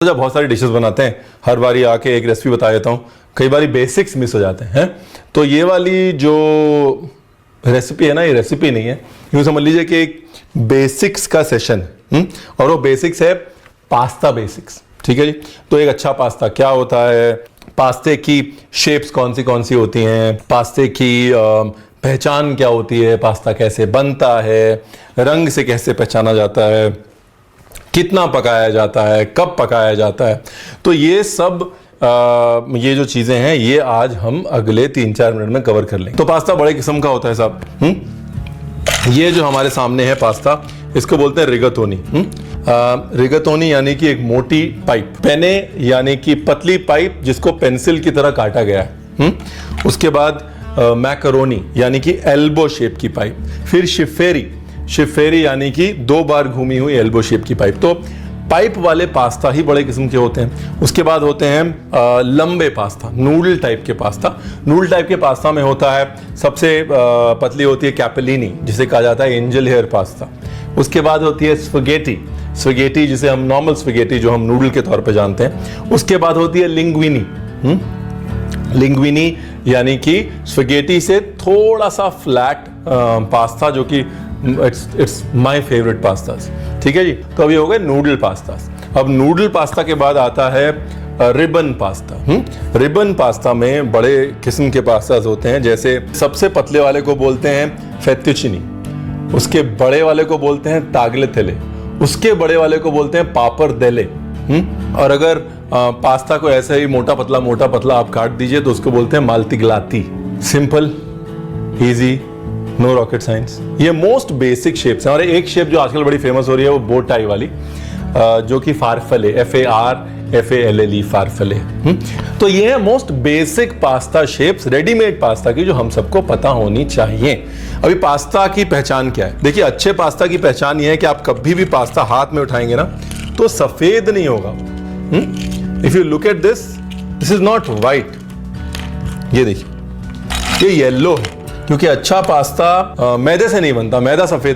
जब बहुत सारी डिशेस बनाते हैं, हर बारी आके एक रेसिपी बता देता हूँ, कई बारी बेसिक्स मिस हो जाते हैं। तो ये वाली जो रेसिपी है ना, ये रेसिपी नहीं है, यूँ समझ लीजिए कि एक बेसिक्स का सेशन और वो बेसिक्स है पास्ता बेसिक्स। ठीक है जी। तो एक अच्छा पास्ता क्या होता है, पास्ते की शेप्स कौन सी होती हैं, पास्ते की पहचान क्या होती है, पास्ता कैसे बनता है, रंग से कैसे पहचाना जाता है, कितना पकाया जाता है, कब पकाया जाता है। तो ये सब ये जो चीज़ें हैं ये आज हम अगले 3-4 मिनट में कवर कर लेंगे। तो पास्ता बड़े किस्म का होता है साहब। ये जो हमारे सामने है पास्ता, इसको बोलते हैं रिगातोनी। रिगातोनी यानी कि एक मोटी पाइप, पेने यानी कि पतली पाइप जिसको पेंसिल की तरह काटा गया है। उसके बाद मैकरोनी यानी कि एल्बो शेप की पाइप, फिर शिफेरी यानी कि 2 बार घूमी हुई एल्बो शेप की पाइप। तो पाइप वाले पास्ता ही बड़े किस्म के होते हैं। उसके बाद होते हैं लंबे पास्ता, नूडल टाइप के पास्ता। नूडल टाइप के पास्ता में होता है सबसे पतली होती है कैपेलिनी, जिसे कहा जाता है एंजल हेयर पास्ता। उसके बाद होती है स्पगेटी जिसे हम नॉर्मल स्पगेटी जो हम नूडल के तौर पे जानते हैं। उसके बाद होती है लिंग्विनी यानी कि स्पगेटी से थोड़ा सा फ्लैट पास्ता, जो कि इट्स माय फेवरेट पास्तास। ठीक है जी। तो अभी हो गए नूडल पास्तास। अब नूडल पास्ता के बाद आता है रिबन पास्ता। रिबन पास्ता में बड़े किस्म के पास्तास होते हैं, जैसे सबसे पतले वाले को बोलते हैं फेत्तुचिनी, उसके बड़े वाले को बोलते हैं तागलेतेले, उसके बड़े वाले को बोलते हैं पापरदेले। और अगर पास्ता को ऐसे ही मोटा पतला आप काट दीजिए तो उसको बोलते हैं माल्टीग्लाती। Simple, easy, no rocket science. ये मोस्ट बेसिक शेप्स हैं। और एक शेप जो आजकल बड़ी फेमस हो रही है वो बो टाई वाली, जो कि फारफले, FARFALLE फारफले। तो ये है most basic pasta shapes readymade pasta की, जो हम सबको पता होनी चाहिए। अभी पास्ता की पहचान क्या है? देखिए, अच्छे पास्ता की पहचान ये है कि आप कभी भी पास्ता हाथ में उठाएंगे ना तो सफेद नहीं होगा। If you look at this is not white, ये देखिए ये येलो है, क्योंकि अच्छा पास्ता मैदे से नहीं बनता। मैदा सफेद